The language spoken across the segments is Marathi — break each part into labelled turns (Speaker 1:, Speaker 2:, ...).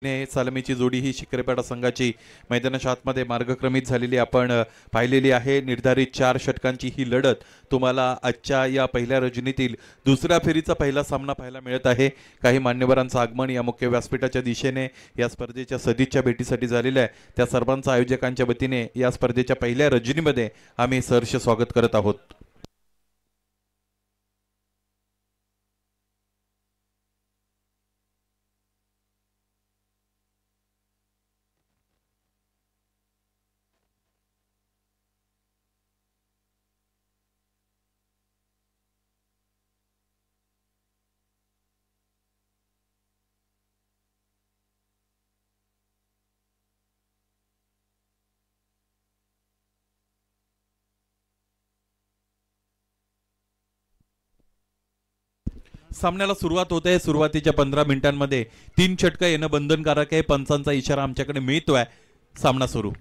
Speaker 1: सलामीची जोडी ही शिकरेपाडा संघाची मैदानाच्या आतमध्ये मार्गक्रमित झालेली आपण पाहिलेली आहे। निर्धारित 4 षटकांची ही लढत तुम्हाला आजच्या या पहिल्या रजनीतील दुसऱ्या फेरीचा पहिला सामना पाहायला मिळत आहे। काही मान्यवरांचं आगमन या मुख्य व्यासपीठाच्या दिशेने या स्पर्धेच्या सदिच्छा भेटीसाठी झालेलं आहे। त्या सर्वांच्या आयोजकांच्या वतीने या स्पर्धेच्या पहिल्या रजनीमध्ये आम्ही सहर्ष स्वागत करत आहोत। सामन्याला सुरुवात होते। सुरुवातीच्या 15 मिनिटांमध्ये 3 षटक येणं बंधनकारक आहे। पंचांचा इशारा आमच्याकडे मिळतोय। सामना सुरू।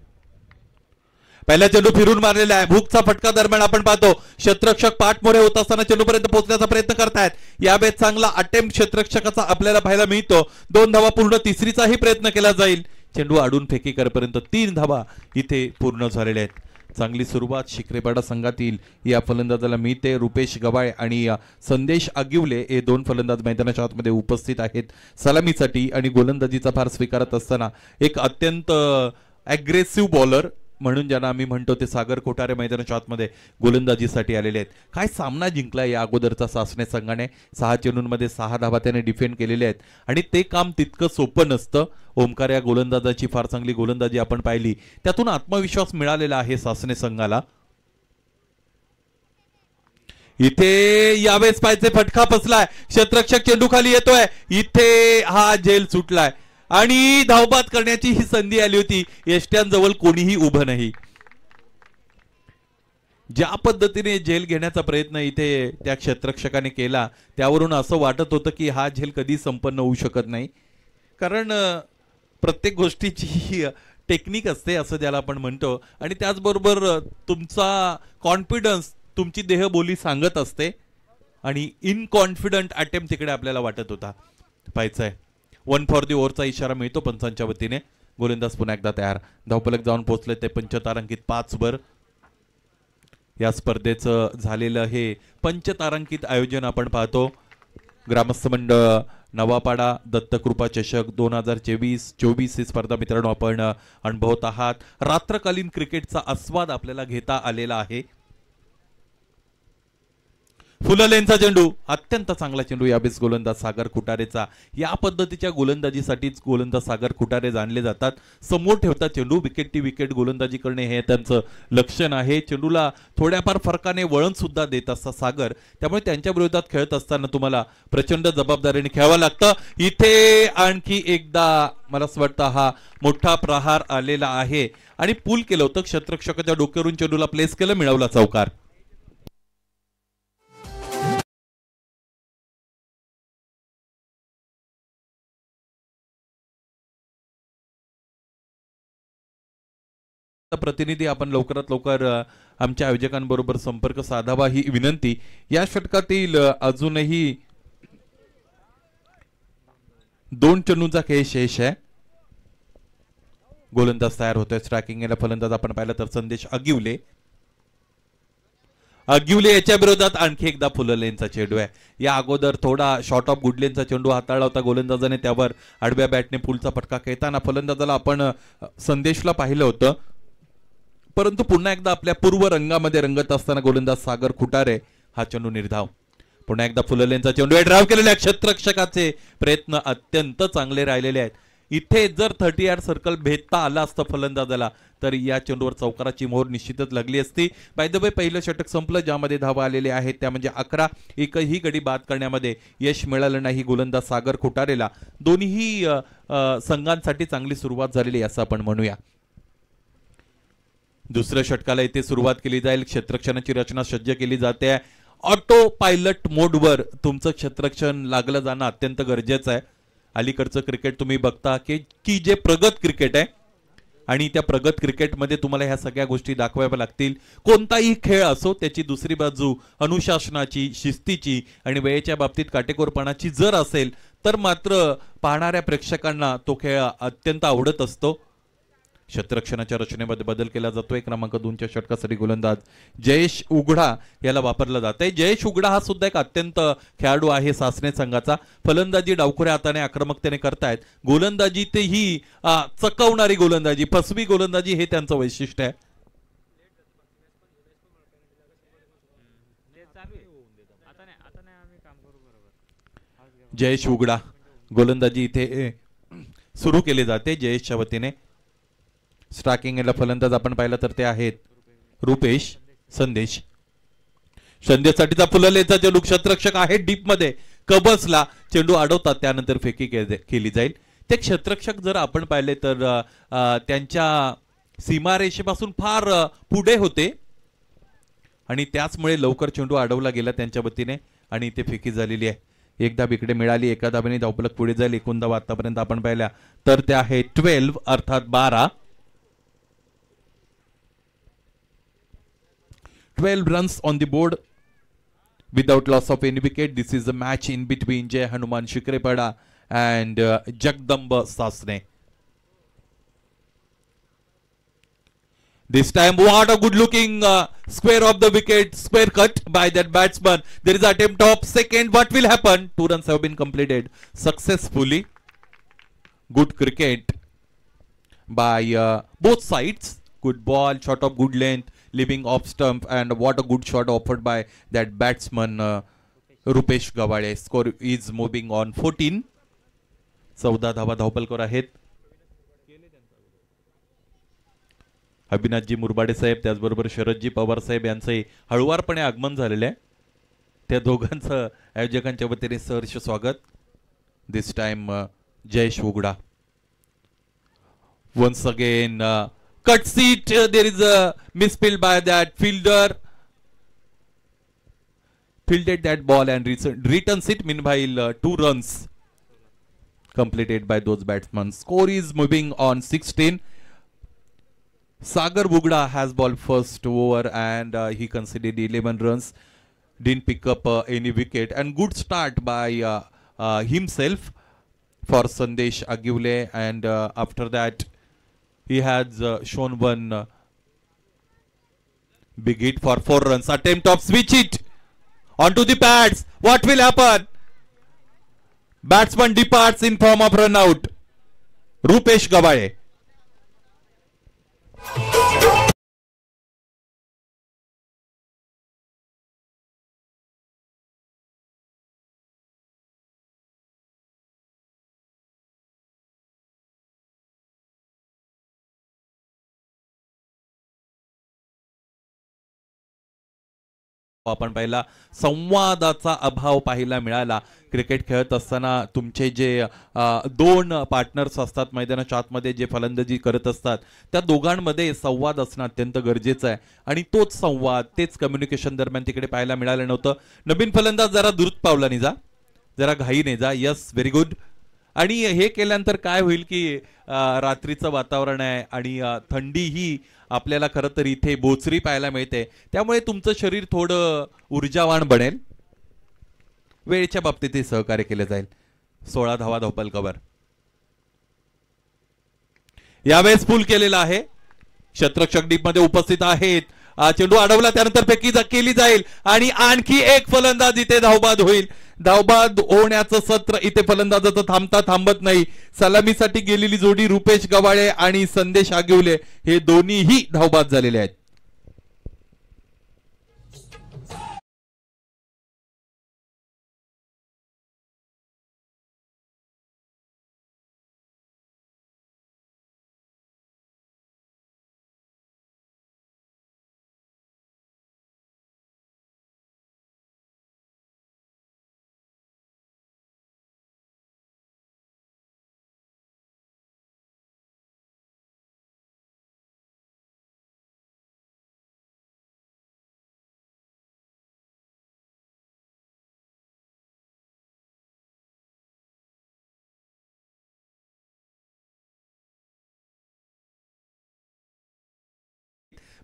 Speaker 1: पहिला चेंडू फिरून मारलेला आहे। भूकचा फटका दरम्यान आपण पाहतो क्षेत्ररक्षक पाठमोरे होत असताना चेंडूपर्यंत पोहोचण्याचा प्रयत्न करतायत। यावेळेस चांगला अटेम्प्ट क्षेत्ररक्षकाचा आपल्याला पाहायला मिळतो। 2 धावा पूर्ण, तिसरीचाही प्रयत्न केला जाईल। चेंडू आडून फेकी करेपर्यंत 3 धावा इथे पूर्ण झालेल्या आहेत। चांगली सुरुवात शिकरेपाडा संघातील या फलंदाजाला मिळते। रुपेश गवाय आणि संदेश आगिवले हे 2 फलंदाज मैदानाच्या आतमध्ये उपस्थित आहेत सलामीसाठी आणि गोलंदाजीचा भार स्वीकारत असताना एक अत्यंत ॲग्रेसिव्ह बॉलर म्हणून ज्यांना आम्ही म्हणतो ते सागर कोठारे मैदानाच्या आतमध्ये गोलंदाजीसाठी आलेले आहेत। काय सामना जिंकलाय या अगोदरचा सासने संघाने। 6 चेंडूंमध्ये 6 धावा त्याने डिफेंड केलेले आहेत आणि ते काम तितकं सोपं नसतं। ओमकार या गोलंदाजाची फार चांगली गोलंदाजी आपण पाहिली, त्यातून आत्मविश्वास मिळालेला आहे सासने संघाला। इथे यावेळेस पायचे फटका बसलाय। क्षेत्ररक्षक चेंडू खाली येतोय। इथे हा झेल सुटलाय आणि धावबाद करण्याची ही संधी आली होती। यष्ट्यांजवळ कोणीही उभं नाही। ज्या पद्धतीने झेल घेण्याचा प्रयत्न इथे त्या क्षेत्ररक्षकाने केला त्यावरून असं वाटत होतं की हा झेल कधी संपन्न होऊ शकत नाही, कारण प्रत्येक गोष्टीची टेक्निक असते असं ज्याला आपण म्हणतो आणि त्याचबरोबर तुमचा कॉन्फिडन्स, तुमची देहबोली सांगत असते आणि इनकॉन्फिडंट अटेम्प्ट तिकडे आपल्याला वाटत होता। पाहायचंय 1 फॉर दी ओव्हरचा इशारा मिळतो पंचांच्या वतीने। गोलंदाज पुन्हा एकदा तयार। धावफलक जाऊन पोहोचले ते पंचतारांकित 5 वर। या स्पर्धेचं झालेलं हे पंचतारांकित आयोजन आपण पाहतो। ग्रामस्थ मंडळ नवापाडा दत्तकृपा चषक 2023-24 ही स्पर्धा मित्रांनो आपण अनुभवत आहात। रात्रकालीन क्रिकेटचा आस्वाद आपल्याला घेता आलेला आहे। फुललेनचा चेंडू, अत्यंत चांगला चेंडू यावेळेस गोलंदाज सागर खुटारेचा। या पद्धतीच्या गोलंदाजीसाठीच गोलंदाज सागर खुटारे जाणले जातात। समोर ठेवता चेंडू, विकेट टी विकेट गोलंदाजी करणे हे त्यांचं लक्षण आहे। चेंडूला थोड्याफार फरकाने वळण सुद्धा देत असतात सागर, त्यामुळे त्यांच्या विरोधात खेळत असताना तुम्हाला प्रचंड जबाबदारीने खेळावं लागतं। इथे आणखी एकदा मला असं वाटतं हा मोठा प्रहार आलेला आहे आणि पूल केलं होतं। क्षेत्ररक्षकाच्या डोक्यावरून चेंडूला प्लेस केलं, मिळवला चौकार। प्रतिनिधी आपण लवकरात लवकर आमच्या आयोजकांबरोबर संपर्क साधावा ही विनंती। या षटकातील अजूनही 2 चेंडूंचा खेळ शेष आहे। गोलंदाज तयार होतोय। स्ट्रायकिंग याला फलंदाज आपण पाहिलं तर संदेश आगिवले याच्या विरोधात आणखी एकदा फुललेनचा चेंडू आहे। या अगोदर थोडा शॉर्ट ऑफ गुडलेनचा चेंडू हाताळला होता गोलंदाजाने, त्यावर आडव्या बॅटने पुलचा फटका खेळताना फलंदाजाला आपण संदेशला पाहिलं होतं, परंतु पुन्हा एकदा आपल्या पूर्व रंगामध्ये रंगत असताना गोलंदाज सागर खुटारे हा चेंडू निर्धाव। पुन्हा एकदा फुललेनचा चेंडू आहे। ड्राइव्ह केलेल्या क्षेत्ररक्षकाचे प्रयत्न अत्यंत चांगले राहिलेले आहेत। इथे जर 30 यार्ड सर्कल भेदता आला असतं फलंदाजाला तर या चेंडूवर चौकाराची मोहर निश्चितच लागली असती। बाय द वे पहिलं षटक संपलं, ज्यामध्ये धावा आलेले आहेत त्या म्हणजे 11। एकही गडी बाद करण्यामध्ये यश मिळालं नाही गोलंदाज सागर खुटारेला। दोन्ही संघांसाठी चांगली सुरुवात झालेली असं आपण म्हणूया। दुसऱ्या षटकाला इथे सुरुवात केली जाईल। क्षेत्ररक्षणाची रचना सज्ज केली जाते। ऑटो पायलट मोडवर तुमचं क्षेत्ररक्षण लागलं जाणं अत्यंत गरजेचं आहे। अलीकडचं क्रिकेट तुम्ही बघता की जे प्रगत क्रिकेट आहे आणि त्या प्रगत क्रिकेटमध्ये तुम्हाला ह्या सगळ्या गोष्टी दाखवाव्या लागतील. कोणताही खेळ असो त्याची दुसरी बाजू अनुशासनाची, शिस्तीची आणि वेळेच्या बाबतीत काटेकोरपणाची जर असेल तर मात्र पाहणाऱ्या प्रेक्षकांना तो खेळ अत्यंत आवडत असतो. क्षेत्ररक्षणाच्या रचनेमध्ये बदल केला जातोय. क्रमांक 2च्या षटकासाठी गोलंदाज जयेश उघडा याला वापरला जात आहे. जयेश उघडा हा सुद्धा एक अत्यंत खेळाडू आहे सासने संघाचा. फलंदाजी डावखुऱ्या हाताने आक्रमकतेने करतायत. गोलंदाजी ते ही चकवणारी गोलंदाजी, फसवी गोलंदाजी हे त्यांचं वैशिष्ट्य आहे. जयेश उघडा गोलंदाजी इथे सुरू केली जाते जयेशच्या वतीने. स्ट्रायकिंग याला फलंदाज आपण पाहिलं तर ते आहेत रुपेश संदेश. संदेशसाठीचा फुललेचा चेंडू, क्षेत्ररक्षक आहे डीप मध्ये, कबसला चेंडू अडवतात, त्यानंतर फेकी केली जाईल. ते क्षेत्ररक्षक जर आपण पाहिले तर त्यांच्या सीमारेषेपासून फार पुढे होते आणि त्याचमुळे लवकर चेंडू अडवला गेला त्यांच्या वतीने आणि ते फेकी झालेली आहे. एक धाव इकडे मिळाली, एका धावेने धावफलक पुढे जाईल. एकूण धाव आतापर्यंत आपण पाहिल्या तर ते आहे 12 अर्थात 12. 12 runs on the board without loss of any wicket. This is a match in between Jai Hanuman Shikrepada and Jagdamba Sasne. This time, what a good looking square of the wicket, square cut by that batsman. There is attempt of second. What will happen? 2 runs have been completed successfully. Good cricket by both sides. Good ball, shot of good length, leaving off stump, and what a good shot offered by that batsman Rupesh Gawade. Score is moving on 14. 14 धावा धावपलकर आहेत. अभिनाथजी मुरबाडे साहेब त्याचबरोबर शरदजी पवार साहेब यांचे हळुवारपणे आगमन झालेले आहे. त्या दोघांचं आयोजकांच्या वतीने सहर्ष स्वागत. दिस टाइम जयेश उघडा once again cut seat. There is a misfield by that fielder, fielded that ball and returns it. Meanwhile 2 runs completed by those batsmen. Score is moving on 16. Sagar Bugda has ball first over and he conceded 11 runs, didn't pick up any wicket, and good start by himself for Sandesh Agivle, and after that he has shown one big hit for 4 runs. Attempt of switch it onto the pads. What will happen? Batsman departs in form of run out. Rupesh Gawade. आपण पाहिला संवादाचा अभाव पाहायला मिळाला. क्रिकेट खेळत असताना तुमचे जे 2 पार्टनर्स असतात मैदानाच्या आतमध्ये जे फलंदाजी करत असतात त्या दोघांमध्ये संवाद असणं अत्यंत गरजेचं आहे आणि तोच संवाद तेच कम्युनिकेशन दरम्यान तिकडे पाहायला मिळालं नव्हतं. नवीन फलंदाज जरा द्रुत पावलाने जा, जरा घाईने जा. Yes, very good. आणि हे केल्यानंतर काय होईल की रात्रीचं वातावरण आहे आणि थंडी ही आपल्याला खरं तर इथे बोचरी पाहायला मिळते, त्यामुळे तुमचं शरीर थोडं ऊर्जावान बनेल. वेळेच्या बाबतीत सहकार्य केले जाईल. 16 धावा धावपलकावर यावेळेस पूल केलेला आहे. क्षेत्ररक्षक डीप मध्ये उपस्थित आहेत. चेंडू अडवला, त्यानंतर फेकी केली जाईल आणि आणखी एक फलंदाज इथे धावबाद होईल. धावबाद होण्याचं सत्र इथे फलंदाजाचं थांबता थांबत नाही. सलामीसाठी गेलेली जोडी रुपेश गवाळे आणि संदेश आगिवले हे दोन्हीही धावबाद झालेले आहेत.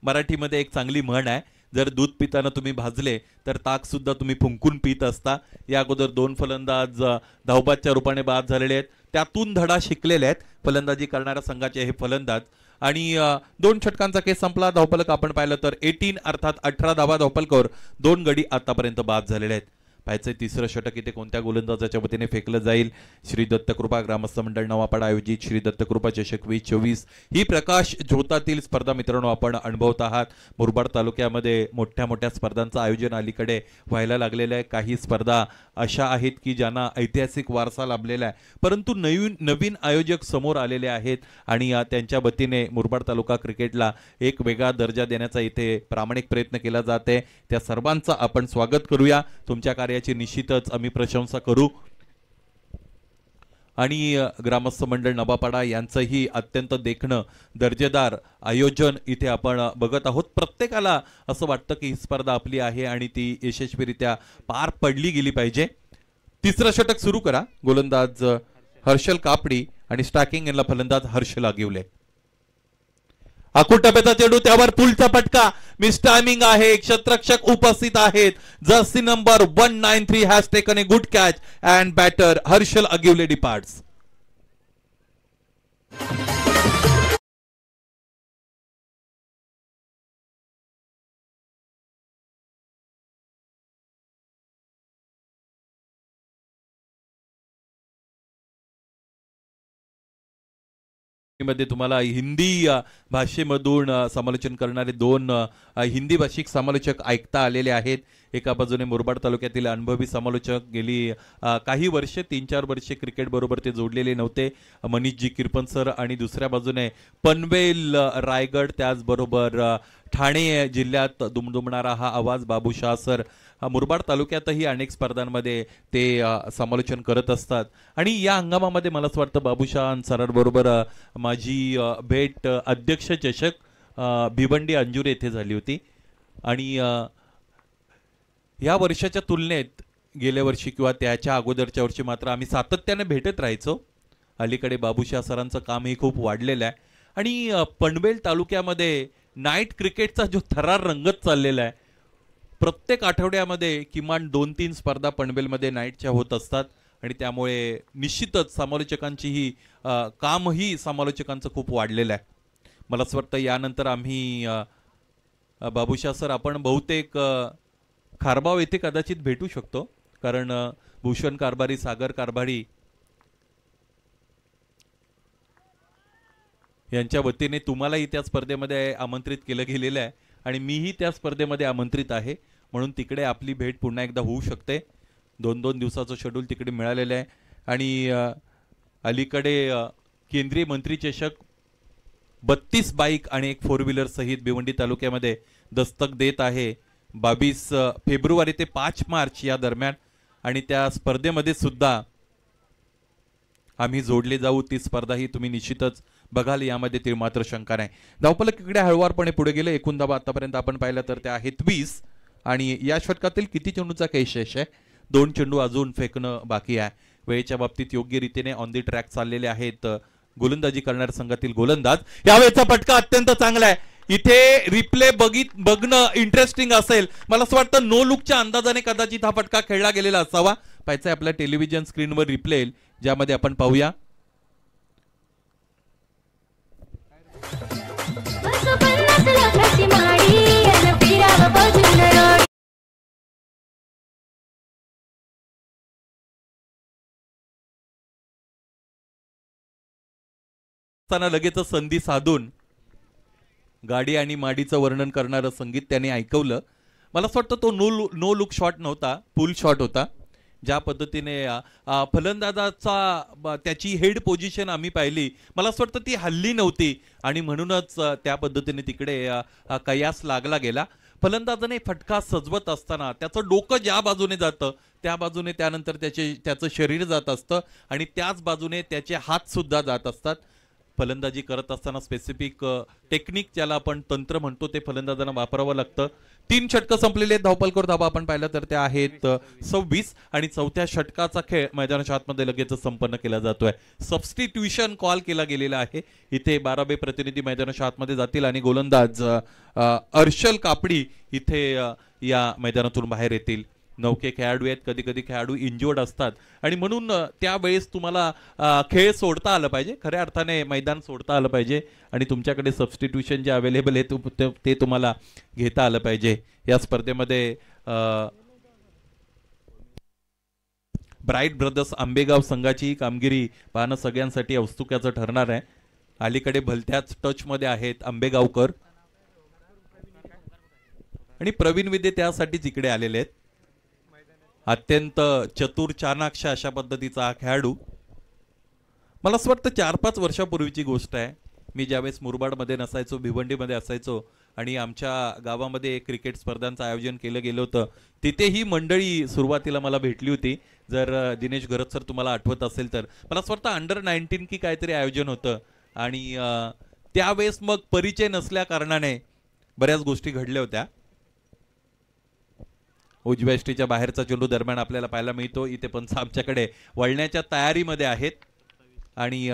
Speaker 1: मराठीमध्ये एक चांगली म्हण आहे, जर दूध पिताना तुम्ही भाजले तर ताक सुद्धा तुम्ही फुंकून पित असता. या अगोदर 2 फलंदाज धावबादच्या रूपाने बाद झालेले आहेत, त्यातून धडा शिकलेले आहेत फलंदाजी करणाऱ्या संघाचे हे फलंदाज. आणि 2 षटकांचा केस संपला. धावफलक आपण पाहिलं तर 18 अर्थात 18 धावा धावफलकावर 2 गडी आतापर्यंत बाद झालेले आहेत. पाहायचं तिसरं षटक इथे कोणत्या गोलंदाजाच्या वतीने फेकलं जाईल. श्री दत्तकृपा ग्रामस्थ मंडळ नवापाडा आयोजित श्री दत्तकृपा चषक 2024 ही प्रकाश झोतातील स्पर्धा मित्रांनो आपण अनुभवत आहात. मुरबाड तालुक्यामध्ये मोठ्या मोठ्या स्पर्धांचं आयोजन अलीकडे व्हायला लागलेलं आहे. काही स्पर्धा अशा आहेत की ज्यांना ऐतिहासिक वारसा लाभलेला आहे, परंतु नवीन आयोजक समोर आलेले आहेत आणि त्यांच्या वतीने मुरबाड तालुका क्रिकेटला एक वेगळा दर्जा देण्याचा इथे प्रामाणिक प्रयत्न केला जाते. त्या सर्वांचं आपण स्वागत करूया. तुमच्या कार्याची निश्चितच आम्ही प्रशंसा करू. आणि ग्रामस्थ मंडळ नवापाडा यांचंही अत्यंत देखणं दर्जेदार आयोजन इथे आपण बघत आहोत. प्रत्येकाला असं वाटतं की ही स्पर्धा आपली आहे आणि ती यशस्वीरित्या पार पडली गेली पाहिजे. तिसरं षटक सुरू करा. गोलंदाज हर्षल कापडी आणि स्टॅकिंग यांना फलंदाज हर्षल आगिवले. आकुटप्याचा चेंडू, त्यावर पुलचा फटका, मिस टायमिंग आहे. क्षेत्ररक्षक उपस्थित आहेत. Jersey number 193 has taken a good catch and batter Harshal Agiwale departs. मध्ये तुम्हाला हिंदी भाषेमधून समालोचन करणारे 2 हिंदी भाषिक समालोचक ऐकता आलेले आहेत. एका बाजूने मुरबाड तालुक्यातील अनुभवी समालोचक, गेली काही वर्षे 3-4 वर्षे क्रिकेट बरोबर ते जोडलेले नव्हते, मनीषजी किरपण सर. आणि दुसऱ्या बाजूने पनवेल, रायगड, त्याचबरोबर ठाणे जिल्ह्यात दुमदुमणारा हा आवाज बाबूशाह सर. मुरबाड तालुक्यातही अनेक स्पर्धांमध्ये ते समालोचन करत असतात. आणि या हंगामामध्ये मला असं वाटतं बाबूशाह सरांबरोबर माझी भेट अध्यक्ष चषक भिवंडी अंजुरे येथे झाली होती. आणि या वर्षाच्या तुलनेत गेल्या वर्षी किंवा त्याच्या अगोदरच्या वर्षी मात्र आम्ही सातत्याने भेटत राहायचो. अलीकडे बाबूशाह सरांचं कामही खूप वाढलेलं आहे. आणि पनवेल तालुक्यामध्ये नाईट क्रिकेटचा जो थरार रंगत चाललेला आहे, प्रत्येक आठवड्यामध्ये किमान 2-3 स्पर्धा पनवेलमध्ये नाईटच्या होत असतात. आणि त्यामुळे निश्चितच समालोचकांचीही कामही समालोचकांचं खूप वाढलेलं आहे. मला असं वाटतं यानंतर आम्ही बाबूशाह सर आपण बहुतेक खारबाव येथे कदाचित भेटू शकतो, कारण भूषण कारभारी, सागर कारभारी यांच्या वतीने तुम्हालाही त्या स्पर्धेमध्ये आमंत्रित केलं गेलेलं आहे आणि मीही त्या स्पर्धेमध्ये आमंत्रित आहे. म्हणून तिकडे आपली भेट पुन्हा एकदा होऊ शकते. 2-2 दिवसाचं शेड्यूल तिकडे मिळालेलं आहे. आणि अलीकडे केंद्रीय मंत्री चषक 32 बाईक आणि एक 4 व्हीलर सहित भिवंडी तालुक्यामध्ये दस्तक देत आहे 22 फेब्रुवारी ते 5 मार्च या दरम्यान. आणि त्या स्पर्धेमध्ये सुद्धा आम्ही जोडले जाऊ. ती स्पर्धाही तुम्ही निश्चितच बघाल, यामध्ये ती मात्र शंका नाही. धावफलक इकडे हळूवारपणे पुढे गेले. एकूण धावा आतापर्यंत आपण पाहिलं तर त्या आहेत 20. आणि या षटकातील किती चेंडूचा कैशेष आहे? 2 चेंडू अजून फेकणं बाकी आहे. वेळेच्या बाबतीत योग्य रीतीने ऑन दी ट्रॅक चाललेले आहेत गोलंदाजी करणाऱ्या संघातील गोलंदाज. यावेळेचा फटका अत्यंत चांगला आहे. इथे रिप्ले बघणं इंटरेस्टिंग असेल. मला असं वाटतं नो लुकच्या अंदाजाने कदाचित हा फटका खेळला गेलेला असावा. पाहायचं आपल्या टेलिव्हिजन स्क्रीनवर रिप्ले, ज्यामध्ये आपण पाहूया. लगेच संधी साधून गाडी आणि माडीचं वर्णन करणारं संगीत त्याने ऐकवलं. मला असं वाटतं तो नो लुक शॉट नव्हता, पुल शॉट होता. ज्या पद्धतीने फलंदाजाचा त्याची हेड पोझिशन आम्ही पाहिली, मला असं वाटतं ती हल्ली नव्हती आणि म्हणूनच त्या पद्धतीने तिकडे कयास लागला गेला. फलंदाजाने फटका सजवत असताना त्याचं डोकं ज्या बाजूने जातं त्या बाजूने त्यानंतर त्याचं शरीर जात असतं आणि त्याच बाजूने त्याचे हात सुद्धा जात असतात. फलंदाजी करत असताना स्पेसिफिक टेक्निक ज्याला आपण तंत्र म्हणतो ते फलंदाजांना वापरावं लागतं. 3 षटकं संपलेले आहेत. धावपलकर धावा आपण पाहिलं तर त्या आहेत 26 आणि चौथ्या षटकाचा खेळ मैदानाच्या आतमध्ये लगेच संपन्न केला जातोय. सबस्टिट्यूशन कॉल केला गेलेला आहे. इथे 12 प्रतिनिधी मैदानाच्या आतमध्ये जातील आणि गोलंदाज अर्शल कापडी इथे या मैदानातून बाहेर येतील. 9 खेळाडू आहेत. कधी कधी खेळाडू इंजर्ड असतात आणि म्हणून त्यावेळेस तुम्हाला खेळ सोडता आलं पाहिजे, खऱ्या अर्थाने मैदान सोडता आलं पाहिजे आणि तुमच्याकडे सबस्टिट्यूशन जे अवेलेबल आहे ते तुम्हाला घेता आलं पाहिजे. या स्पर्धेमध्ये ब्राईट ब्रदर्स आंबेगाव संघाची कामगिरी पाहणं सगळ्यांसाठी औत्सुक्याचं ठरणार आहे. अलीकडे भलत्याच टचमध्ये आहेत आंबेगावकर आणि प्रवीण विद्ये त्यासाठीच इकडे आलेले आहेत. अत्यंत चतुर चाणाक्ष अशा पद्धतीचा हा खेळाडू. मला असं वाटतं 4-5 वर्षापूर्वीची गोष्ट आहे. मी ज्यावेळेस मुरबाडमध्ये नसायचो, भिवंडीमध्ये असायचो आणि आमच्या गावामध्ये क्रिकेट स्पर्धांचं आयोजन केलं गेलं होतं. तिथे ही मंडळी सुरुवातीला मला भेटली होती. जर दिनेश गरज सर तुम्हाला आठवत असेल तर मला असं वाटतं अंडर-19 की काहीतरी आयोजन होतं आणि त्यावेळेस मग परिचय नसल्या कारणाने बऱ्याच गोष्टी घडल्या होत्या. उजव्या यष्टीच्या बाहेरचा चेंडू दरम्यान आपल्याला पाहायला मिळतो. इथे पंच आमच्याकडे वळण्याच्या तयारीमध्ये आहेत आणि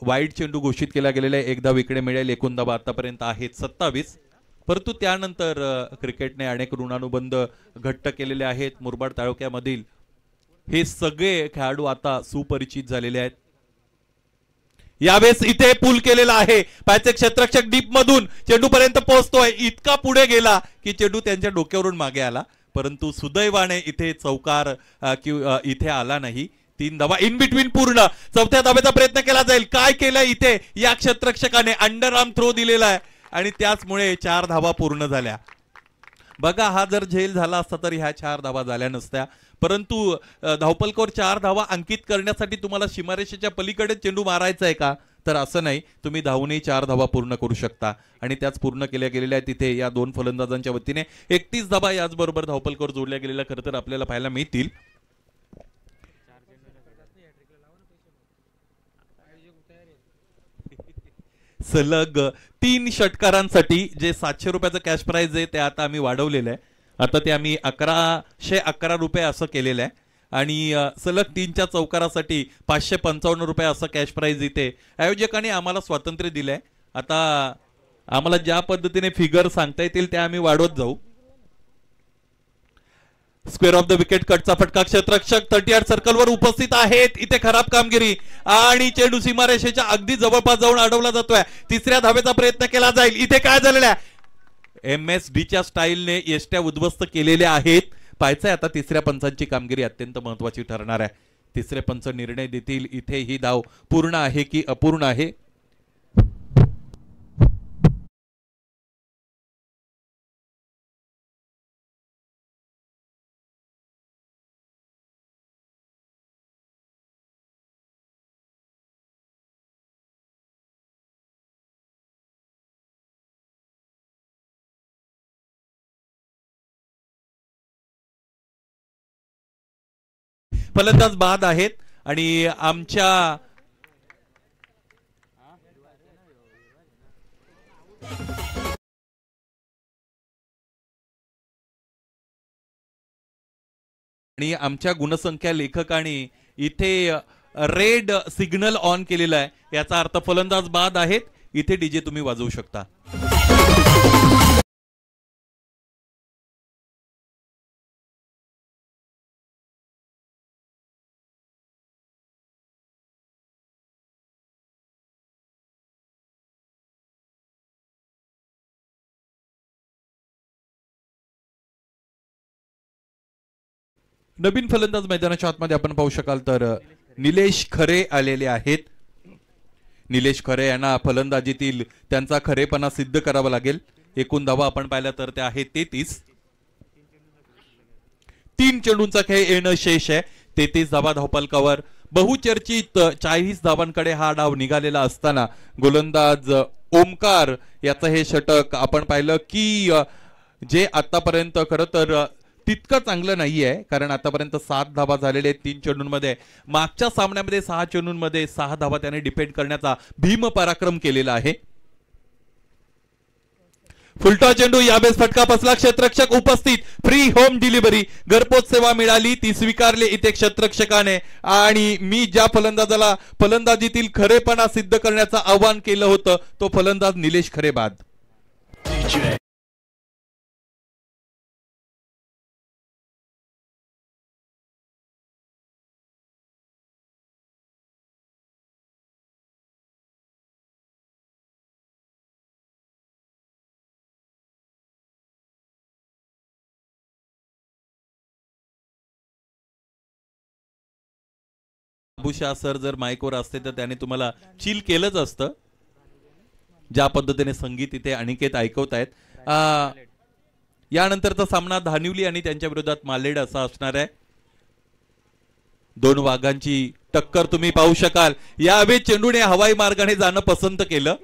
Speaker 1: वाईड चेंडू घोषित केला गेलेला आहे. 1 धाव इकडे मिळेल. एकूण धावा आतापर्यंत आहेत 27. परंतु त्यानंतर क्रिकेटने अनेक ऋणानुबंध घट्ट केलेले आहेत. मुरबाड तालुक्यामधील हे सगळे खेळाडू आता सुपरिचित झालेले आहेत. यावेळेस इथे पूल केलेला आहे. पायचे क्षेत्ररक्षक डीप मधून चेंडू पर्यंत पोहोचतोय. इतका पुढे गेला की चेंडू त्यांच्या डोक्यावरून मागे आला, परंतु सुदैवाने इथे चौकार इथे आला नाही. 3 धावा इन बिटवीन पूर्ण. चौथ्या धावेचा प्रयत्न केला जाईल. काय केलंय इथे या क्षेत्ररक्षकाने? अंडरआर्म थ्रो दिलेला आहे आणि त्याचमुळे 4 धावा पूर्ण झाल्या. बघा, हा जर झेल झाला असता तर ह्या 4 धावा झाल्या नसत्या. परंतु धावपलकावर 4 धावा अंकित करण्यासाठी तुम्हाला सीमारेषेच्या पलीकडे चेंडू मारायचा आहे का? तर असं नाही, तुम्ही धावूनही 4 धावा पूर्ण करू शकता आणि त्याच पूर्ण केल्या गेलेल्या आहेत. तिथे या 2 फलंदाजांच्या वतीने 31 धावा याचबरोबर धावपलकावर जोडल्या गेलेल्या खरं तर आपल्याला पाहायला मिळतील. सलग 3 षटकारांसाठी जे 700 रुपयाचं कॅश प्राइज आहे ते आता आम्ही वाढवलेलं आहे. आता ते आम्ही 1111 रुपये असं केलेलं आहे आणि सलग 3च्या चौकारासाठी 555 रुपये असं कॅश प्राइज इथे आयोजकांनी आम्हाला स्वातंत्र्य दिलंय. आता आम्हाला ज्या पद्धतीने फिगर सांगता येतील त्या आम्ही वाढवत जाऊ. स्क्वेअर ऑफ द विकेट कटचा फटका. क्षेत्ररक्षक 38 सर्कलवर उपस्थित आहेत. इथे खराब कामगिरी आणि चेंडू सीमारेषेच्या अगदी जवळपास जाऊन अडवला जातोय. 3ऱ्या धावेचा प्रयत्न केला जाईल. इथे काय झालेलं आहे? MSDच्या स्टाईलने यष्ट्या उद्ध्वस्त केलेल्या आहेत. पाहायचंय आता 3ऱ्या पंचांची कामगिरी अत्यंत महत्वाची ठरणार आहे. 3रे पंच निर्णय देतील इथे ही धाव पूर्ण आहे की अपूर्ण आहे. फलंदाज बाद आहेत आणि आमच्या गुणसंख्या लेखकाने इथे रेड सिग्नल ऑन केलेला आहे. याचा अर्थ फलंदाज बाद आहेत. इथे डीजे तुम्ही वाजवू शकता. नवीन फलंदाज मैदानाच्या आतमध्ये आपण पाहू शकाल तर निलेश खरे आलेले आहेत. निलेश खरे यांना फलंदाजीतील त्यांचा खरेपणा सिद्ध करावा लागेल. एकूण धावा आपण पाहिल्या तर त्या आहेत 33. 3 चेंडूंचा खेळ येणं शेष आहे. 33 धावा धावपलकावर. बहुचर्चित 40 धावांकडे हा डाव निघालेला असताना गोलंदाज ओमकार याचं हे षटक आपण पाहिलं की जे आतापर्यंत खरं तर तितकं चांगलं नाहीये, कारण आतापर्यंत 7 धावा झालेले आहेत 3 चेंडूंमध्ये. मागच्या सामन्यामध्ये 6 चेंडूंमध्ये 6 धावा त्याने डिफेंड करण्याचा भीम पराक्रम केलेला आहे. फुलटॉ चेंडू, यावेळेस फटका बसला, क्षेत्ररक्षक उपस्थित, फ्री होम डिलिव्हरी, घरपोच सेवा मिळाली, ती स्वीकारली इथे क्षेत्ररक्षकाने. आणि मी ज्या फलंदाजाला फलंदाजीतील खरेपणा सिद्ध करण्याचं आवाहन केलं होतं तो फलंदाज निलेश खरे बाद. बाबूशाह सर जर माईकवर असते तर त्याने तुम्हाला चिल केलंच असतं. ज्या पद्धतीने संगीत इथे अनिकेत ऐकवतायत. यानंतरचा सामना धानिवली आणि त्यांच्या विरोधात मालेड असा असणार आहे. दोन वाघांची टक्कर तुम्ही पाहू शकाल. यावेळी चेंडूने हवाई मार्गाने जाणं पसंत केलं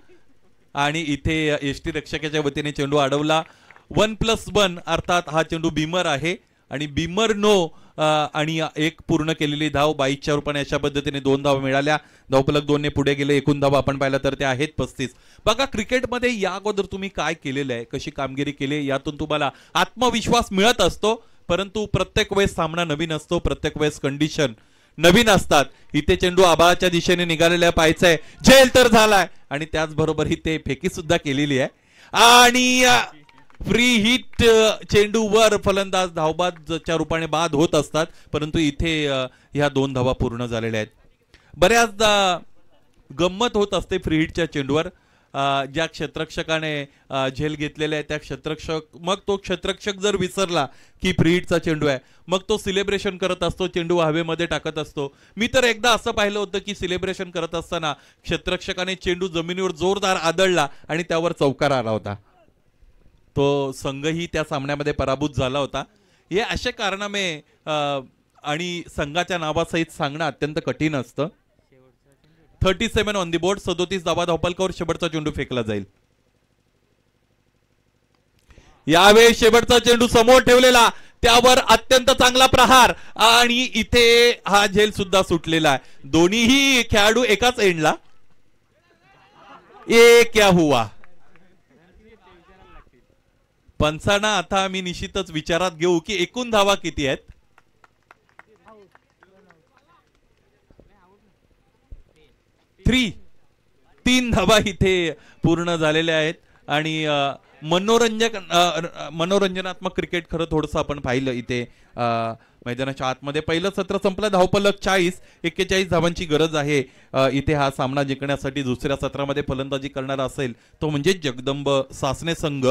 Speaker 1: आणि इथे एसटी रक्षकाच्या वतीने चेंडू अडवला. 1+1 अर्थात हा चेंडू बीमर आहे आणि बीमर नो आणि एक पूर्ण केलेली धाव 22च्या रूपाने अशा पद्धतीने 2 धावा मिळाल्या. धावफलक 2 ने पुढे गेले. एकूण धावा आपण पाहिला तर ते आहेत 35. बघा क्रिकेटमध्ये या अगोदर तुम्ही काय केलेलं आहे, कशी कामगिरी केली, यातून तुम्हाला आत्मविश्वास मिळत असतो. परंतु प्रत्येक वेळेस सामना नवीन असतो, प्रत्येक वेळेस कंडिशन नवीन असतात. इथे चेंडू आबाळाच्या दिशेने निघालेला पाहायचंय, झेल तर झालाय आणि त्याचबरोबर ही ते फेकी सुद्धा केलेली आहे. आणि फ्री हिट चेंडूवर फलंदाज धावबादच्या रूपाने बाद होत असतात. परंतु इथे ह्या 2 धावा पूर्ण झालेल्या आहेत. बऱ्याचदा गंमत होत असते फ्री हिटच्या चेंडूवर. ज्या क्षेत्ररक्षकाने झेल घेतलेला आहे त्या क्षेत्ररक्षक, मग तो क्षेत्ररक्षक जर विसरला की फ्री हिटचा चेंडू आहे, मग तो सिलेब्रेशन करत असतो, चेंडू हवेमध्ये टाकत असतो. मी तर एकदा असं पाहिलं होतं की सिलेब्रेशन करत असताना क्षेत्ररक्षकाने चेंडू जमिनीवर जोरदार आदळला आणि त्यावर चौकार आला होता. तो संघही त्या सामन्यामध्ये पराभूत झाला होता. हे अशा कारणामे आणि संघाच्या नावासहित सांगणं अत्यंत कठीण असतं. 37 ऑन दी बोर्ड, 37 धावा धावपलकावर शेवटचा चेंडू फेकला जाईल. यावेळी शेवटचा चेंडू समोर ठेवलेला, त्यावर अत्यंत चांगला प्रहार आणि इथे हा झेल सुद्धा सुटलेला आहे. दोन्हीही खेळाडू एकाच एंडला. ये क्या हुआ. पंचांना आता आम्ही निश्चितच विचारात घेऊ की एकूण धावा किती आहेत. तीन धावा इथे पूर्ण झालेल्या आहेत. आणि मनोरंजनात्मक क्रिकेट खरं थोडंसं आपण पाहिलं इथे मैदानाच्या आतमध्ये. पहिलं सत्र संपलं, धावफलक 41 धावांची गरज आहे इथे हा सामना जिंकण्यासाठी. दुसऱ्या सत्रामध्ये फलंदाजी करणारा असेल तो म्हणजे जगदंब सासने संघ.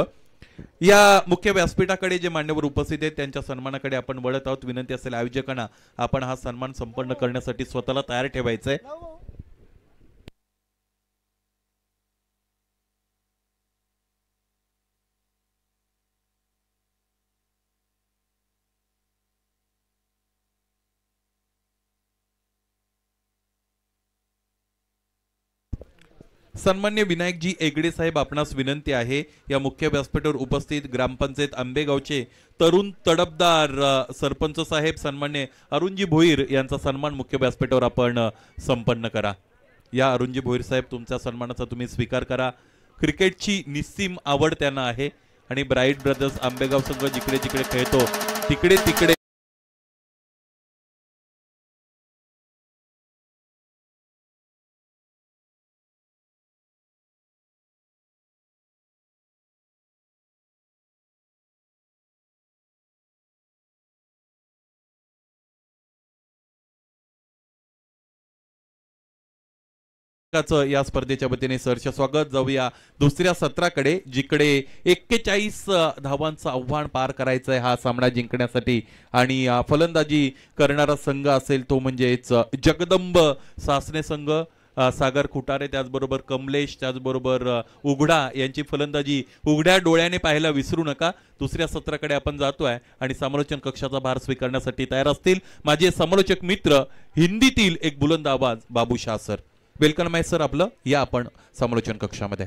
Speaker 1: या मुख्य व्यासपीठाकडे जे मान्यवर उपस्थित आहेत त्यांच्या सन्मानाकडे आपण वळत आहोत. विनंती असेल आयोजकांना आपण हा सन्मान संपन्न करण्यासाठी स्वतःला तयार ठेवायचंय. सन्मान्य विनायकजी एगडे साहेब, आपणास विनंती आहे या मुख्य व्यासपीठावर उपस्थित ग्रामपंचायत आंबेगावचे तरुण तडफदार सरपंच साहेब सन्मान्य अरुणजी भोईर यांचा सन्मान मुख्य व्यासपीठावर आपण संपन्न करा. या अरुणजी भोईर साहेब, तुमच्या सन्मानाचा तुम्ही स्वीकार करा. क्रिकेटची निस्सीम आवड त्यांना आहे आणि ब्राईट ब्रदर्स आंबेगाव संघ जिकडे जिकडे खेळतो तिकडे तिकडे या स्पर्धेच्या वतीने सहर्ष स्वागत. जाऊया दुसऱ्या सत्राकडे, जिकडे 41 धावांचं आव्हान पार करायचंय हा सामना जिंकण्यासाठी. आणि फलंदाजी करणारा संघ असेल तो म्हणजेच जगदंब सासने संघ. सागर खुटारे, त्याचबरोबर कमलेश, त्याचबरोबर उघडा यांची फलंदाजी उघड्या डोळ्याने पाहायला विसरू नका. दुसऱ्या सत्राकडे आपण जातोय आणि समालोचन कक्षाचा भार स्वीकारण्यासाठी तयार असतील माझे समालोचक मित्र, हिंदीतील एक बुलंद आवाज बाबूशाह सर. वेलकम आहे सर आपलं, या आपण समालोचन कक्षामध्ये.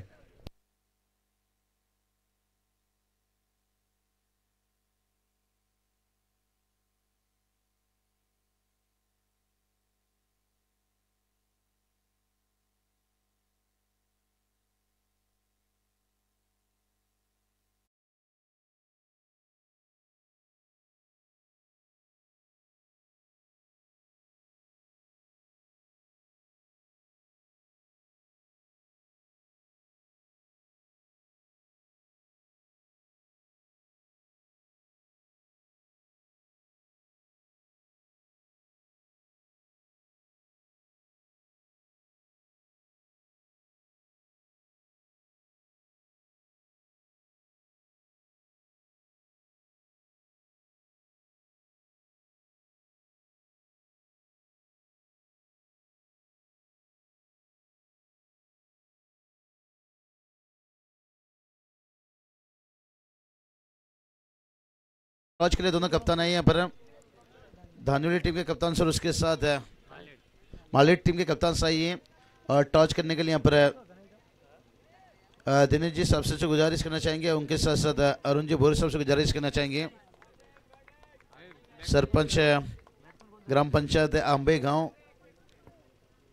Speaker 2: टॉस के लिए दोनों कप्तान आए यहाँ पर। धानुली टीम के कप्तान सर, उसके साथ मालेट टीम के कप्तान सही है और टॉस करने के लिए यहाँ पर दिनेश जी साहब से गुजारिश करना चाहेंगे, उनके साथ साथ अरुण जी भोर साहब से गुजारिश करना चाहेंगे। सरपंच ग्राम पंचायत आंबे गांव।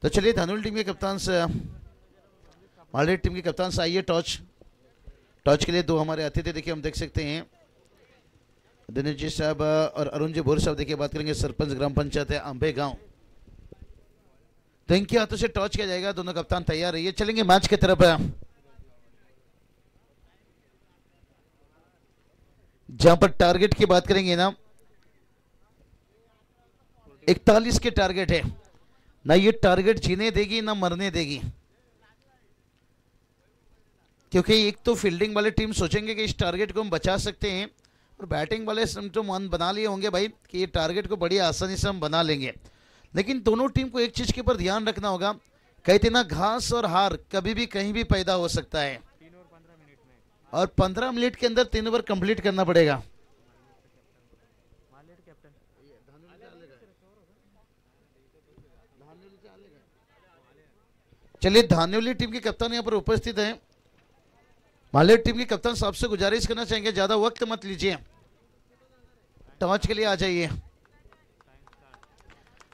Speaker 2: तो चलिए धानुली टीम के कप्तान से मालेट टीम के कप्तान से आइए। टॉस के लिए दो हमारे अतिथि देखिए हम देख सकते हैं, दिनेश जी साहब और अरुण जी भोर साहब। देखिए बात करेंगे सरपंच ग्राम पंचायत है आंबे गांव। तो इनके हाथों से टॉस किया जाएगा, दोनों कप्तान तैयार रहिए। चलेंगे मैच की तरफ। जहां पर टारगेट की बात करेंगे ना, 41 के टारगेट है ना। ये टारगेट जीने देगी ना मरने देगी, क्योंकि एक तो फील्डिंग वाले टीम सोचेंगे कि इस टारगेट को हम बचा सकते हैं, और बैटिंग वाले तो मन बना लिए होंगे भाई कि ये टारगेट को बड़ी आसानी से हम बना लेंगे। लेकिन दोनों टीम को एक चीज के ऊपर ध्यान रखना होगा, कहते ना घास और हार कभी भी कहीं भी पैदा हो सकता है, और 15 मिनट के अंदर 3 ओवर कंप्लीट करना पड़ेगा। चलिए धान्योली टीम के कप्तान यहाँ पर उपस्थित हैं। मालेट टीम के कप्तान साहब से गुजारिश करना चाहेंगे, ज्यादा वक्त मत लीजिए, टॉस के लिए आ जाइए।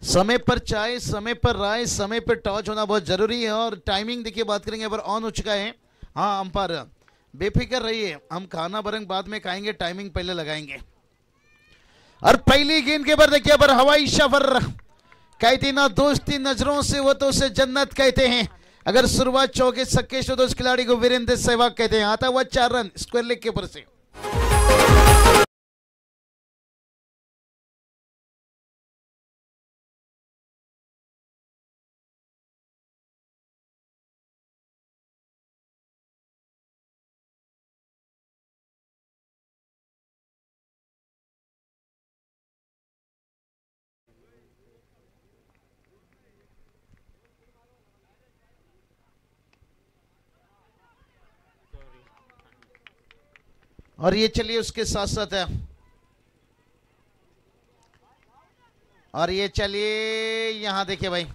Speaker 2: समय पर चाय, समय पर राय, समय पर टॉस होना बहुत जरूरी है। और टाइमिंग देखिए बात करेंगे अब ऑन हो चुका है। हाँ अंपायर बेफिक्र रहिए, हम खाना बरंग बाद में खाएंगे, टाइमिंग पहले लगाएंगे। और पहली गेंद के बाद देखिए पर हवाई सफर, कहते ना दोस्ती नजरों से वो तो उसे जन्नत कहते हैं। अगर शुरुआत चौके छक्के से तो उस खिलाड़ी को वीरेंद्र सहवाग कहते हैं। आता हुआ 4 रन स्क्वायर लेग के ऊपर से। और ये चलिए उसके साथ साथ है, और ये चलिए यहां देखिए भाई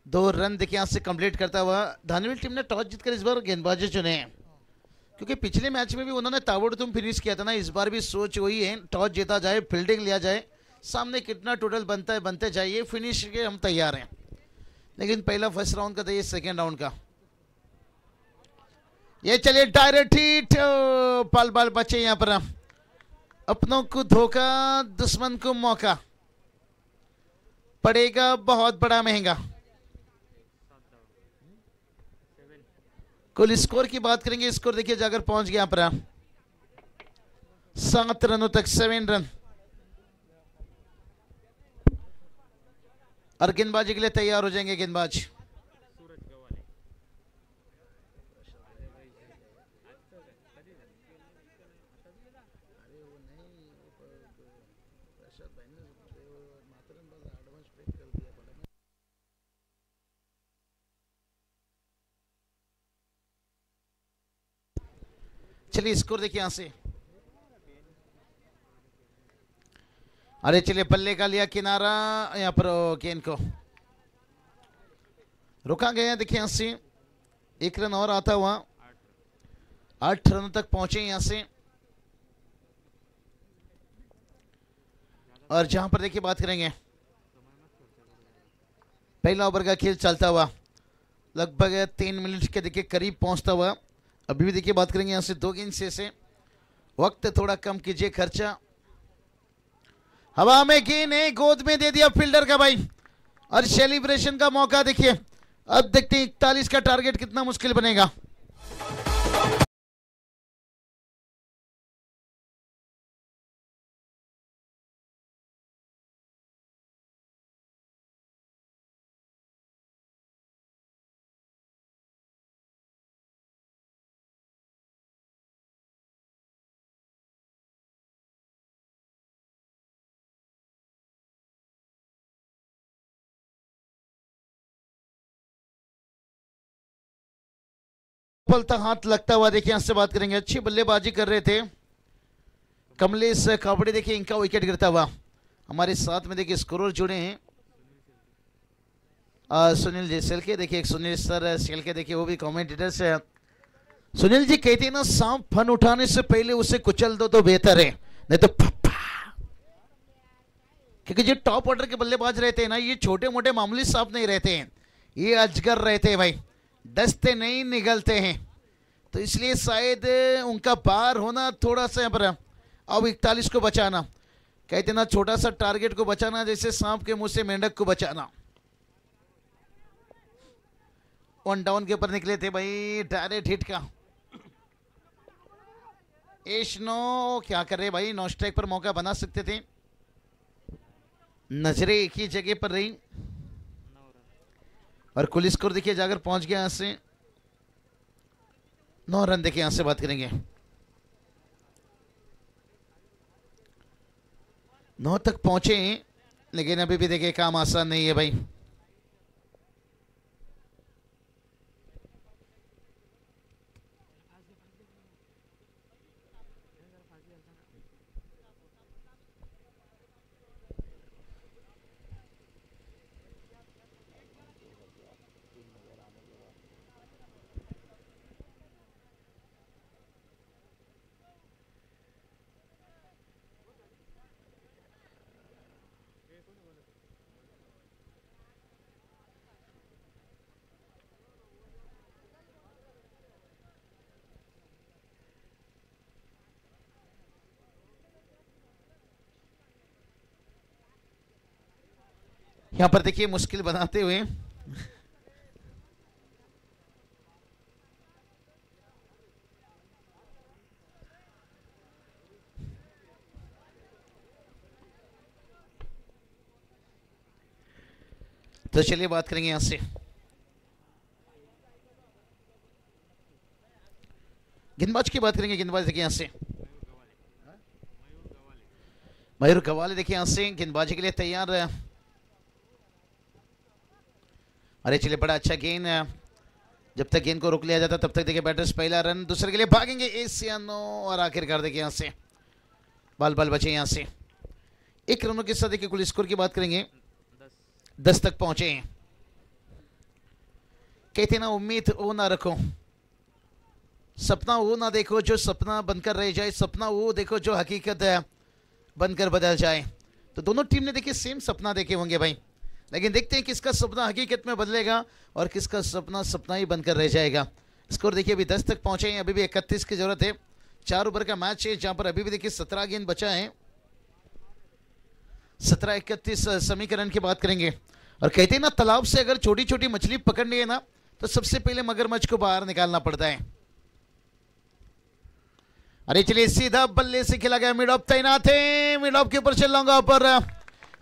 Speaker 2: 2 रन देखिए यहां से कंप्लीट करता हुआ धानवी टीम ने टॉस जीतकर इस बार गेंदबाजी चुने हैं, क्योंकि पिछले मैच में भी उन्होंने ताबड़तोड़ फिनिश किया था ना। इस बार भी सोच वही है, टॉस जीता जाए, फील्डिंग लिया जाए, सामने कितना टोटल बनता है बनते जाइए, फिनिश के हम तैयार हैं। लेकिन पहला फर्स्ट राउंड का था, ये सेकेंड राउंड का। ये चलिए डायरेक्ट हिट, पाल बाल बचे यहां पर। अपनों को धोखा, दुश्मन को मौका, पड़ेगा बहुत बड़ा महंगा। कुल स्कोर की बात करेंगे, स्कोर देखिए जाकर पहुंच गया पर 7 रनों तक, 7 रन। और गेंदबाजी के लिए तैयार हो जाएंगे गेंदबाज। चलिए स्कोर देखिए यहां से। अरे चलिए बल्ले का लिया किनारा, यहां पर गेंद को रुका गया। देखिए यहां से 1 रन और आता हुआ, 8 रनों तक पहुंचे यहां से। और जहां पर देखिए बात करेंगे, पहला ओवर का खेल चलता हुआ लगभग 3 मिनट के देखिए करीब पहुंचता हुआ। अभी भी देखिए बात करेंगे यहां से 2 गेंद से वक्त थोड़ा कम कीजिए खर्चा। हवा में गेंद है, गोद में दे दिया फील्डर का भाई, और सेलिब्रेशन का मौका देखिए। अब देखते हैं 41 का टारगेट कितना मुश्किल बनेगा। पलता हाथ लगता हुआ देखिए, यहाँ से बात करेंगे। अच्छी बल्लेबाजी कर रहे थे कमलेश कापड़े, देखिए इनका विकेट गिरता हुआ। हमारे साथ में देखिए स्कोरर जुड़े हैं सुनील जी सेलके, देखिए एक सुनील सर सेलके, देखिए वो भी कमेंटेटर्स है। सुनील जी कहते हैं ना, सांप फन उठाने से पहले उसे कुचल दो तो बेहतर है, नहीं तो क्योंकि जो टॉप ऑर्डर के बल्लेबाज रहते हैं ना, ये छोटे मोटे मामूली सांप नहीं रहते हैं, ये अजगर रहते हैं भाई, डसते नहीं निगलते हैं। तो इसलिए शायद उनका पार होना थोड़ा सा पर, अब 41 को बचाना, कहते ना छोटा सा टारगेट को बचाना जैसे सांप के मुंह से मेंढक को बचाना। वन डाउन के ऊपर निकले थे भाई, डायरेक्ट हिट का एश नो, क्या कर रहे भाई, नो स्ट्राइक पर मौका बना सकते थे, नजरें एक ही जगह पर रही और कुल स्कोर देखिए जाकर पहुंच गया, यहां से 9 रन। देखिए यहां से बात करेंगे, 9 तक पहुंचे, लेकिन अभी भी देखिए काम आसान नहीं है भाई। यहां पर देखिए मुश्किल बनाते हुए तो चलिए बात करेंगे यहां से, गेंदबाज की बात करेंगे। गेंदबाज देखिए यहां से मयूर गवाले, देखिए यहां से गेंदबाजी के लिए तैयार है। अरे चलिए बड़ा अच्छा गेंद है, जब तक गेंद को रोक लिया जाता तब तक देखिए बैटर्स पहला रन दूसरे के लिए भागेंगे एशियानो, और आखिरकार देखिए यहां से बाल बाल बचे, यहां से 1 रनों के साथ देखिए कुल स्कोर की बात करेंगे 10 तक पहुंचे हैं। कहते ना उम्मीद वो ना रखो, सपना वो ना देखो जो सपना बनकर रह जाए, सपना वो देखो जो हकीकत बनकर बदल जाए। तो दोनों टीम ने देखिए सेम सपना देखे होंगे भाई, लेकिन देखते हैं किसका सपना हकीकत में बदलेगा और किसका सपना सपना ही बनकर रह जाएगा। स्कोर देखिए अभी 10 तक पहुंचे हैं, अभी भी 31 की जरूरत है। 4 ओवर का मैच है जहां पर अभी भी देखिए 17 गेंद बचा है। 17-31 समीकरण की बात करेंगे। और कहते हैं ना, तालाब से अगर छोटी छोटी मछली पकड़नी है ना, तो सबसे पहले मगरमच्छ को बाहर निकालना पड़ता है। अरे चलिए सीधा बल्ले से खेला गया, मिड ऑफ तैनात है, मिड ऑफ के ऊपर चल रहा पर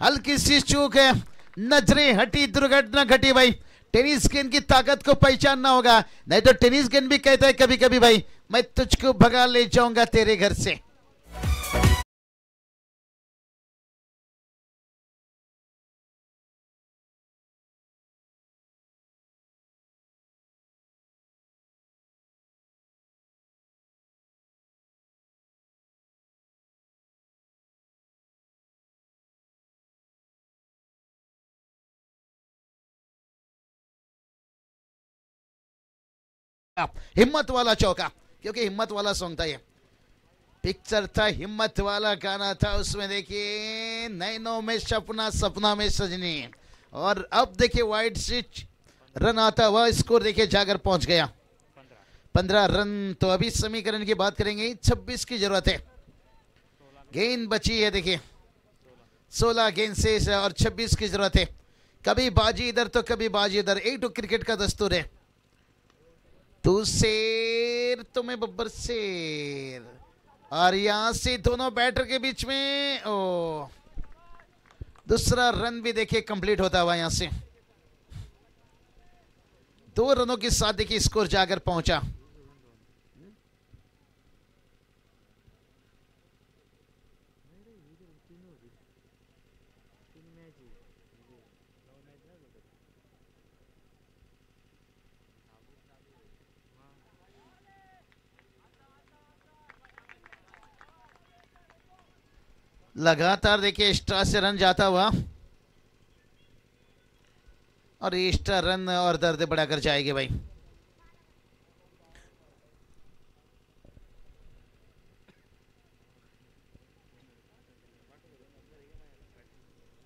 Speaker 2: हल्की सी चूक है, नजरें हटी, दुर्घटना घटी भाई। टेनिस गेंद की ताकत को पहचानना होगा, नहीं तो टेनिस गेंद भी कहता है कभी कभी भाई, मैं तुझको भगा ले जाऊंगा तेरे घर से। हिम्मत वाला चौका, क्योंकि हिम्मत वाला सॉन्ग था, ये पिक्चर था, हिम्मत वाला गाना था, उसमें देखिए नैनों में सपना, सपना में सजनी। और अब देखिए वाइड स्विच रन आता हुआ, स्कोर देखिए जाकर पहुंच गया 15 रन। तो अभी समीकरण की बात करेंगे, 26 की जरूरत है, गेंद बची है देखिए 16 गेंद से और 26 की जरूरत है। कभी बाजी इधर तो कभी बाजी इधर, एक तो क्रिकेट का दस्तूर है, तू शेर तो मैं बब्बर शेर। और यहां से दोनों बैटर के बीच में दूसरा रन भी देखिए कंप्लीट होता हुआ, यहां से 2 रनों के साथ देखिए स्कोर जाकर पहुंचा। लगातार देखिए एक्स्ट्रा से रन जाता हुआ, और एक्स्ट्रा रन और दर्द बढ़ाकर जाएगी भाई।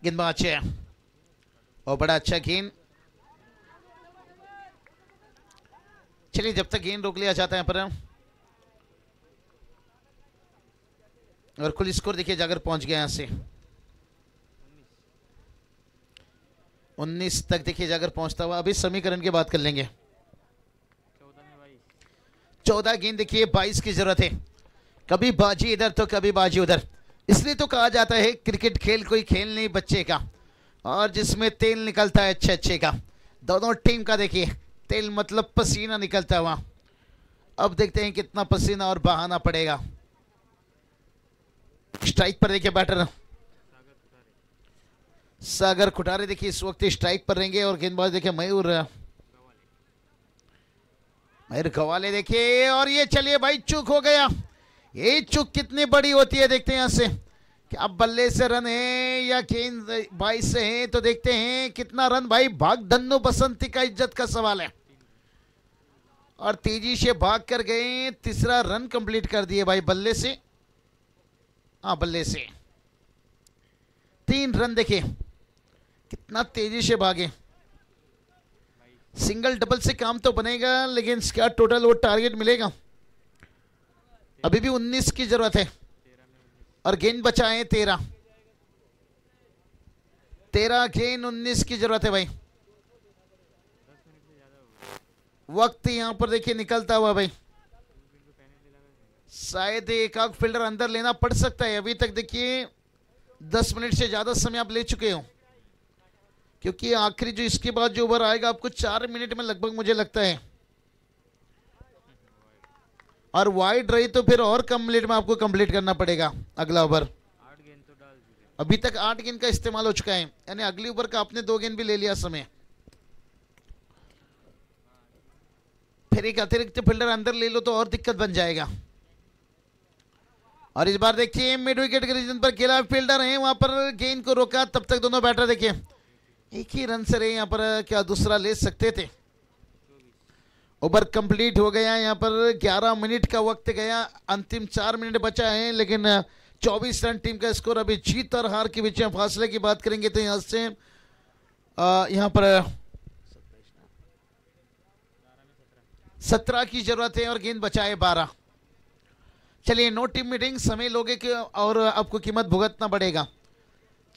Speaker 2: गेंदबाज है और बड़ा अच्छा गेंद। चलिए जब तक गेंद रोक लिया जाता है पर, और कुल स्कोर देखिए जाकर पहुंच गया यहां से 19 तक देखिए जाकर पहुंचता हुआ। अभी समीकरण की बात कर लेंगे। 14 गेंद देखिए 22 की जरूरत है। कभी बाजी इधर तो कभी बाजी उधर, इसलिए तो कहा जाता है क्रिकेट खेल कोई खेल नहीं बच्चे का, और जिसमें तेल निकलता है अच्छे अच्छे का। दोनों टीम का देखिए तेल मतलब पसीना निकलता हुआ। अब देखते हैं कितना पसीना और बहाना पड़ेगा। स्ट्राइक पर देखिए बैटर सागर खुटारे देखिए इस वक्त स्ट्राइक पर रहेंगे, और गेंदबाज देखिए मयूर गवाले देखिए, और ये चलिए भाई चूक हो गया। ये चूक कितनी बड़ी होती है देखते हैं यहां से, कि अब बल्ले से रन है या गेंद 22 से है, तो देखते हैं कितना रन भाई। भाग धन्नो बसंती का इज्जत का सवाल है, और तेजी से भाग कर गए, तीसरा रन कंप्लीट कर दिए भाई बल्ले से। हाँ बल्ले से 3 रन देखिए कितना तेजी से भागे। सिंगल डबल से काम तो बनेगा, लेकिन क्या टोटल वो टारगेट मिलेगा। अभी भी 19 की जरूरत है, और गेंद बचा है 13 गेंद 19 की जरूरत है भाई। वक्त यहां पर देखिए निकलता हुआ भाई। शायद एक आध फील्डर अंदर लेना पड़ सकता है। अभी तक देखिए 10 मिनट से ज्यादा समय आप ले चुके हो, क्योंकि आखिरी जो इसके बाद जो ओवर आएगा आपको 4 मिनट में लगभग मुझे लगता है, और वाइड रही तो फिर और कम मिनट में आपको कंप्लीट करना पड़ेगा अगला ओवर। अभी तक 8 गेंद का इस्तेमाल हो चुका है, यानी अगली ओवर का आपने 2 गेंद भी ले लिया समय। फिर एक अतिरिक्त फील्डर अंदर ले लो तो और दिक्कत बन जाएगा। और इस बार देखिए मिड विकेट के रीजन पर खेला फील्डर है, वहां पर गेंद को रोका, तब तक दोनों बैटर देखिए एक ही रन से रहे यहाँ पर, क्या दूसरा ले सकते थे। ओवर कंप्लीट हो गया, यहाँ पर 11 मिनट का वक्त गया, अंतिम 4 मिनट बचा है, लेकिन 24 रन टीम का स्कोर। अभी जीत और हार के बीच में फासले की बात करेंगे तो यहाँ से यहाँ पर 17 की जरूरत है, और गेंद बचाए 12। चलिए नो टीम मीटिंग, समय लोगे कि और आपको कीमत भुगतना पड़ेगा।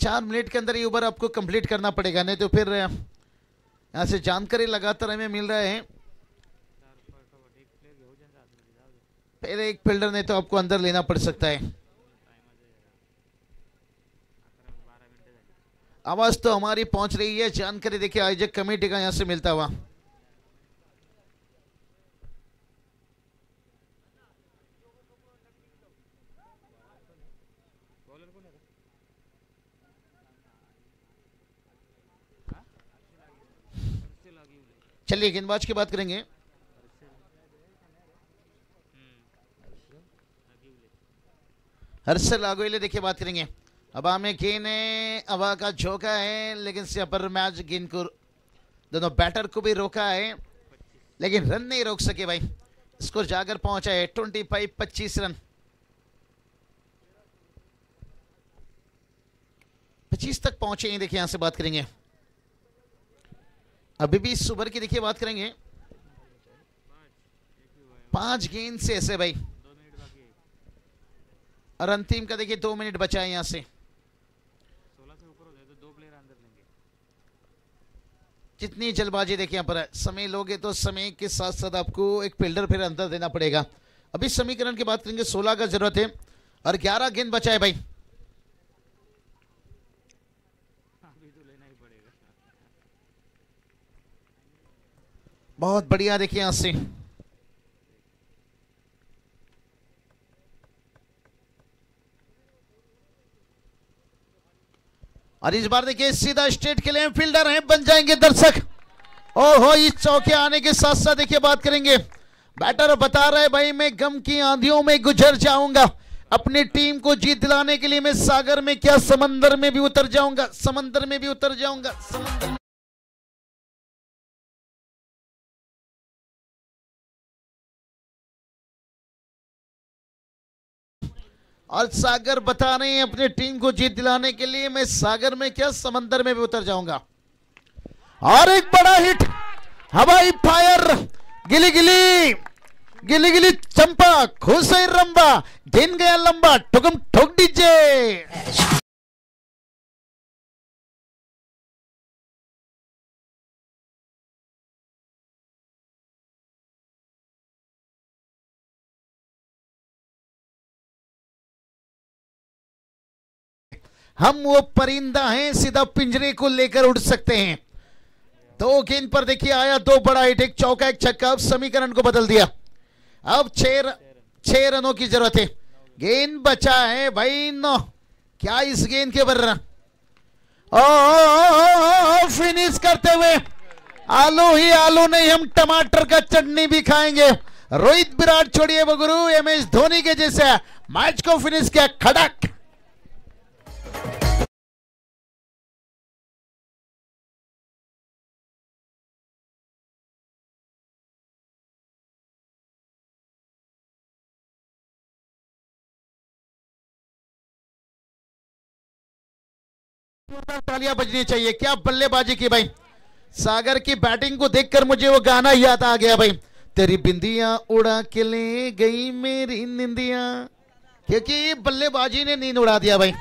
Speaker 2: 4 मिनट के अंदर ये ओवर आपको कंप्लीट करना पड़ेगा, नहीं तो फिर यहाँ से जानकारी लगातार हमें मिल रहा है। फिर एक फील्डर ने तो आपको अंदर लेना पड़ सकता है। आवाज तो हमारी पहुंच रही है, जानकारी देखिए आयोजक कमेटी का यहां से मिलता हुआ। चलिए गेंदबाज की बात करेंगे। हर्षल आगोले देखिए बात करेंगे। अब हमें गेंद है, हवा का झोंका है, लेकिन से अपर मैच गेंद को दोनों बैटर को भी रोका है, लेकिन रन नहीं रोक सके भाई। स्कोर जाकर पहुंचा है 25 रन। 25 तक पहुंचे हैं। देखिए यहां से बात करेंगे, अभी भी इस ओवर की देखिए बात करेंगे। 5 गेंद से ऐसे भाई, और अंतिम का देखिए 2 मिनट बचा है यहां से।
Speaker 3: 16 से ऊपर हो जाए तो 2 प्लेयर अंदर लेंगे।
Speaker 2: जितनी जल्दबाजी देखिए यहाँ पर है, समय लोगे तो समय के साथ साथ आपको एक फील्डर फिर अंदर देना पड़ेगा। अभी समीकरण की बात करेंगे, 16 का जरूरत है, और 11 गेंद बचा है भाई।
Speaker 3: अभी तो लेना ही पड़ेगा।
Speaker 2: बहुत बढ़िया देखिए यहां से। और इस बार देखिए सीधा स्ट्रेट के लिए फील्डर हैं, बन जाएंगे दर्शक। ओहो, इस चौके आने के साथ साथ देखिए बात करेंगे, बैटर बता रहे भाई मैं गम की आंधियों में गुजर जाऊंगा, अपनी टीम को जीत दिलाने के लिए मैं सागर में क्या समंदर में भी उतर जाऊंगा, समंदर में भी उतर जाऊंगा, समंदर में। और सागर बता रहे हैं अपनी टीम को जीत दिलाने के लिए मैं सागर में क्या समंदर में भी उतर जाऊंगा। और एक बड़ा हिट, हवाई फायर, गिली गिली गिली गिली चंपा, खुशई रंबा, गेंद गया लंबा, ठुकम ठोक दीजिए। हम वो परिंदा हैं सीधा पिंजरे को लेकर उड़ सकते हैं। दो गेंद पर देखिए आया, दो बड़ा हिट, एक चौका एक छक्का, अब समीकरण को बदल दिया। अब 6 रनों की जरूरत है। गेंद बचा है भाई 9, क्या इस गेंद के बर फिनिश करते हुए आलू ही आलू नहीं, हम टमाटर का चटनी भी खाएंगे। रोहित विराट छोड़िए वो गुरु, MS धोनी के जैसे मैच को फिनिश किया खड़क। तालियां बजनी चाहिए। क्या बल्लेबाजी की भाई, सागर की बैटिंग को देखकर मुझे वो गाना याद आ गया भाई, तेरी बिंदियां उड़ा के ले गई मेरी निंदियां, क्योंकि बल्लेबाजी ने नींद उड़ा दिया भाई।